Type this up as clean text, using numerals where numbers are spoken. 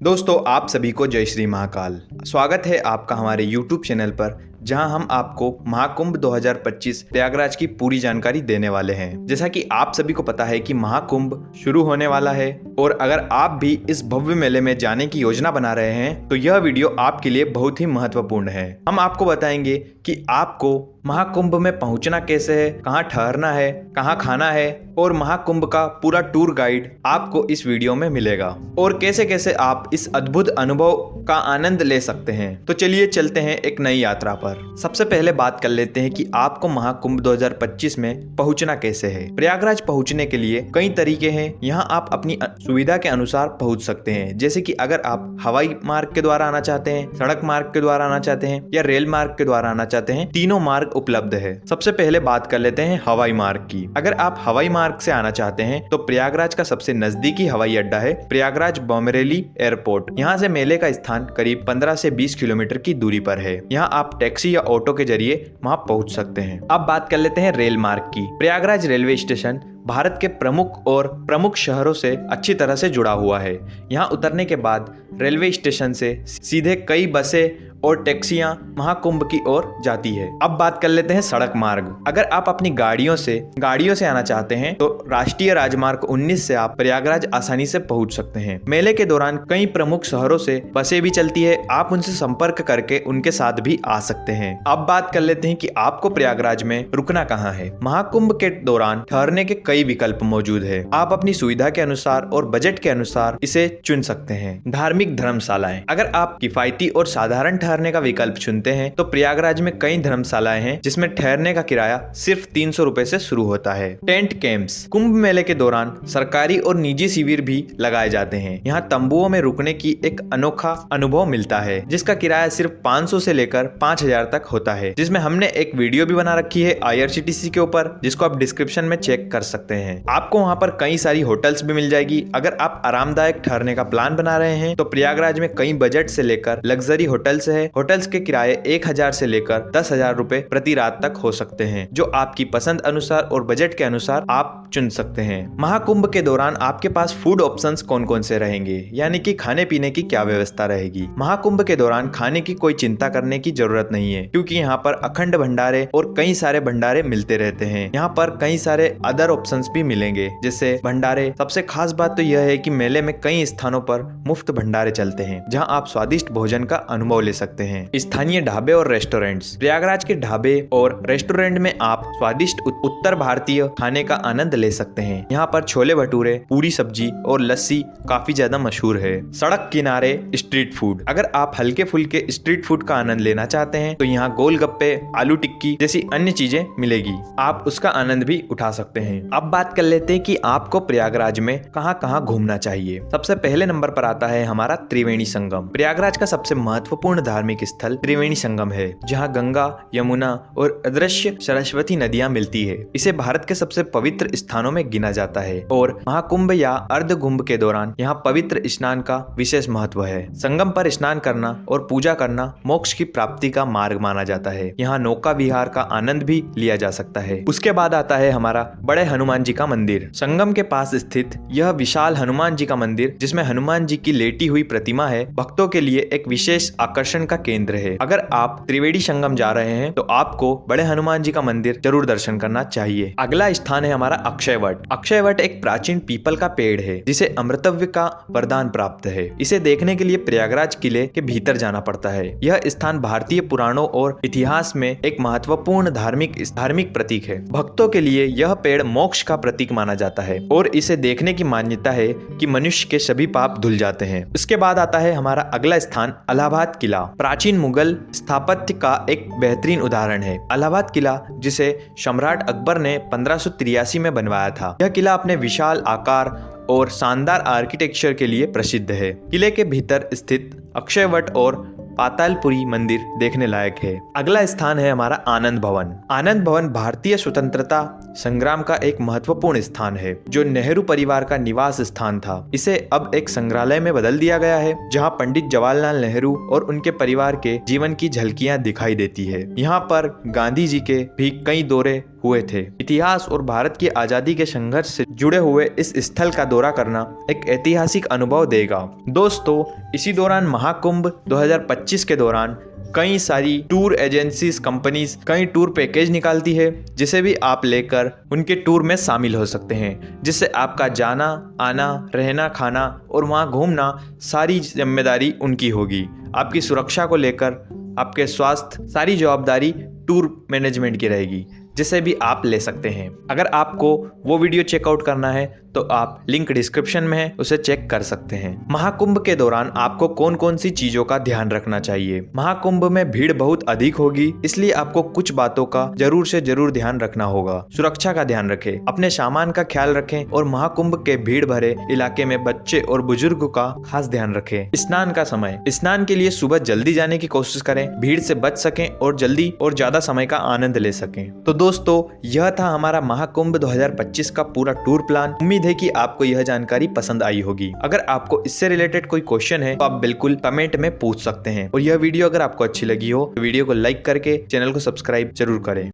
दोस्तों, आप सभी को जय श्री महाकाल। स्वागत है आपका हमारे YouTube चैनल पर, जहां हम आपको महाकुंभ 2025 प्रयागराज की पूरी जानकारी देने वाले हैं। जैसा कि आप सभी को पता है कि महाकुंभ शुरू होने वाला है और अगर आप भी इस भव्य मेले में जाने की योजना बना रहे हैं तो यह वीडियो आपके लिए बहुत ही महत्वपूर्ण है। हम आपको बताएंगे कि आपको महाकुंभ में पहुंचना कैसे है, कहां ठहरना है, कहां खाना है और महाकुंभ का पूरा टूर गाइड आपको इस वीडियो में मिलेगा और कैसे कैसे आप इस अद्भुत अनुभव का आनंद ले सकते हैं। तो चलिए चलते हैं एक नई यात्रा पर। सबसे पहले बात कर लेते हैं कि आपको महाकुंभ 2025 में पहुंचना कैसे है। प्रयागराज पहुंचने के लिए कई तरीके हैं। यहाँ आप अपनी सुविधा के अनुसार पहुंच सकते हैं, जैसे कि अगर आप हवाई मार्ग के द्वारा आना चाहते हैं, सड़क मार्ग के द्वारा आना चाहते हैं या रेल मार्ग के द्वारा आना चाहते हैं, तीनों मार्ग उपलब्ध है। सबसे पहले बात कर लेते हैं हवाई मार्ग की। अगर आप हवाई मार्ग से आना चाहते हैं तो प्रयागराज का सबसे नजदीकी हवाई अड्डा है प्रयागराज बॉमरेली एयरपोर्ट। यहाँ से मेले का स्थान करीब 15 से 20 किलोमीटर की दूरी पर है। यहाँ आप टैक्सी या ऑटो के जरिए वहाँ पहुँच सकते हैं। अब बात कर लेते हैं रेल मार्ग की। प्रयागराज रेलवे स्टेशन भारत के प्रमुख शहरों से अच्छी तरह से जुड़ा हुआ है। यहाँ उतरने के बाद रेलवे स्टेशन से सीधे कई बसें और टैक्सियां महाकुंभ की ओर जाती है। अब बात कर लेते हैं सड़क मार्ग। अगर आप अपनी गाड़ियों से आना चाहते हैं तो राष्ट्रीय राजमार्ग 19 से आप प्रयागराज आसानी से पहुंच सकते हैं। मेले के दौरान कई प्रमुख शहरों से बसें भी चलती है, आप उनसे संपर्क करके उनके साथ भी आ सकते हैं। अब बात कर लेते हैं कि आपको प्रयागराज में रुकना कहाँ है। महाकुंभ के दौरान ठहरने के कई विकल्प मौजूद है। आप अपनी सुविधा के अनुसार और बजट के अनुसार इसे चुन सकते हैं। धार्मिक धर्मशालाएं। अगर आप किफायती और साधारण ठहरने का विकल्प चुनते हैं तो प्रयागराज में कई धर्मशालाएं हैं जिसमें ठहरने का किराया सिर्फ 300 रुपए से शुरू होता है। Tent camps. कुंभ मेले के दौरान सरकारी और निजी शिविर भी लगाए जाते हैं। यहाँ तंबुओं में रुकने की एक अनोखा अनुभव मिलता है, जिसका किराया सिर्फ 500 से लेकर 5000 तक होता है, जिसमें हमने एक वीडियो भी बना रखी है IRCTC के ऊपर, जिसको आप डिस्क्रिप्शन में चेक कर सकते हैं। आपको वहाँ पर कई सारी होटल्स भी मिल जाएगी। अगर आप आरामदायक ठहरने का प्लान बना रहे हैं तो प्रयागराज में कई बजट से लेकर लग्जरी होटल्स है। होटल्स के किराए 1000 से लेकर 10,000 रुपए प्रति रात तक हो सकते हैं, जो आपकी पसंद अनुसार और बजट के अनुसार आप चुन सकते हैं। महाकुंभ के दौरान आपके पास फूड ऑप्शंस कौन कौन से रहेंगे, यानी कि खाने पीने की क्या व्यवस्था रहेगी। महाकुंभ के दौरान खाने की कोई चिंता करने की जरूरत नहीं है, क्योंकि यहाँ पर अखंड भंडारे और कई सारे भंडारे मिलते रहते हैं। यहाँ पर कई सारे अदर ऑप्शंस भी मिलेंगे, जैसे भंडारे। सबसे खास बात तो यह है कि मेले में कई स्थानों पर मुफ्त भंडारे चलते हैं, जहाँ आप स्वादिष्ट भोजन का अनुभव ले सकते हैं। स्थानीय ढाबे और रेस्टोरेंट्स। प्रयागराज के ढाबे और रेस्टोरेंट में आप स्वादिष्ट उत्तर भारतीय खाने का आनंद ले सकते हैं। यहाँ पर छोले भटूरे, पूरी सब्जी और लस्सी काफी ज्यादा मशहूर है। सड़क किनारे स्ट्रीट फूड। अगर आप हल्के फुल्के स्ट्रीट फूड का आनंद लेना चाहते हैं तो यहाँ गोलगप्पे, आलू टिक्की जैसी अन्य चीजें मिलेगी, आप उसका आनंद भी उठा सकते हैं। अब बात कर लेते हैं कि आपको प्रयागराज में कहाँ कहाँ घूमना चाहिए। सबसे पहले नंबर पर आता है हमारा त्रिवेणी संगम। प्रयागराज का सबसे महत्वपूर्ण धार्मिक स्थल त्रिवेणी संगम है, जहाँ गंगा, यमुना और अदृश्य सरस्वती नदियां मिलती है। इसे भारत के सबसे पवित्र स्थानों में गिना जाता है और महाकुंभ या अर्धकुंभ के दौरान यहाँ पवित्र स्नान का विशेष महत्व है। संगम पर स्नान करना और पूजा करना मोक्ष की प्राप्ति का मार्ग माना जाता है। यहाँ नौका विहार का आनंद भी लिया जा सकता है। उसके बाद आता है हमारा बड़े हनुमान जी का मंदिर। संगम के पास स्थित यह विशाल हनुमान जी का मंदिर, जिसमें हनुमान जी की लेटी हुई प्रतिमा है, भक्तों के लिए एक विशेष आकर्षण का केंद्र है। अगर आप त्रिवेणी संगम जा रहे हैं तो आपको बड़े हनुमान जी का मंदिर जरूर दर्शन करना चाहिए। अगला स्थान है हमारा अक्षय वट। अक्षय वट एक प्राचीन पीपल का पेड़ है, जिसे अमृतव्य का वरदान प्राप्त है। इसे देखने के लिए प्रयागराज किले के भीतर जाना पड़ता है। यह स्थान भारतीय पुराणों और इतिहास में एक महत्वपूर्ण धार्मिक प्रतीक है। भक्तों के लिए यह पेड़ मोक्ष का प्रतीक माना जाता है और इसे देखने की मान्यता है कि मनुष्य के सभी पाप धुल जाते हैं। उसके बाद आता है हमारा अगला स्थान इलाहाबाद किला। प्राचीन मुगल स्थापत्य का एक बेहतरीन उदाहरण है। इलाहाबाद किला, जिसे सम्राट अकबर ने 1583 में बनवाया था। यह किला अपने विशाल आकार और शानदार आर्किटेक्चर के लिए प्रसिद्ध है। किले के भीतर स्थित अक्षय वट और पातालपुरी मंदिर देखने लायक है। अगला स्थान है हमारा आनंद भवन। आनंद भवन भारतीय स्वतंत्रता संग्राम का एक महत्वपूर्ण स्थान है, जो नेहरू परिवार का निवास स्थान था। इसे अब एक संग्रहालय में बदल दिया गया है, जहां पंडित जवाहरलाल नेहरू और उनके परिवार के जीवन की झलकियां दिखाई देती है। यहाँ पर गांधी जी के भी कई दौरे हुए थे। इतिहास और भारत की आजादी के संघर्ष से जुड़े हुए इस स्थल का दौरा करना एक ऐतिहासिक अनुभव देगा। दोस्तों, इसी दौरान महाकुंभ 2025 के दौरान कई सारी टूर एजेंसीज कंपनीज कई टूर पैकेज निकालती है, जिसे भी आप लेकर उनके टूर में शामिल हो सकते हैं, जिससे आपका जाना आना, रहना, खाना और वहाँ घूमना सारी जिम्मेदारी उनकी होगी। आपकी सुरक्षा को लेकर आपके स्वास्थ्य सारी जवाबदारी टूर मैनेजमेंट की रहेगी, जिसे भी आप ले सकते हैं। अगर आपको वो वीडियो चेकआउट करना है तो आप लिंक डिस्क्रिप्शन में है, उसे चेक कर सकते हैं। महाकुंभ के दौरान आपको कौन कौन सी चीजों का ध्यान रखना चाहिए। महाकुंभ में भीड़ बहुत अधिक होगी, इसलिए आपको कुछ बातों का जरूर से जरूर ध्यान रखना होगा। सुरक्षा का ध्यान रखें, अपने सामान का ख्याल रखें और महाकुंभ के भीड़ भरे इलाके में बच्चे और बुजुर्ग का खास ध्यान रखें। स्नान का समय, स्नान के लिए सुबह जल्दी जाने की कोशिश करें, भीड़ से बच सकें और जल्दी और ज्यादा समय का आनंद ले सकें। तो दोस्तों, यह था हमारा महाकुंभ 2025 का पूरा टूर प्लान। उम्मीद है कि आपको यह जानकारी पसंद आई होगी। अगर आपको इससे रिलेटेड कोई क्वेश्चन है तो आप बिल्कुल कमेंट में पूछ सकते हैं। और यह वीडियो अगर आपको अच्छी लगी हो तो वीडियो को लाइक करके चैनल को सब्सक्राइब जरूर करें।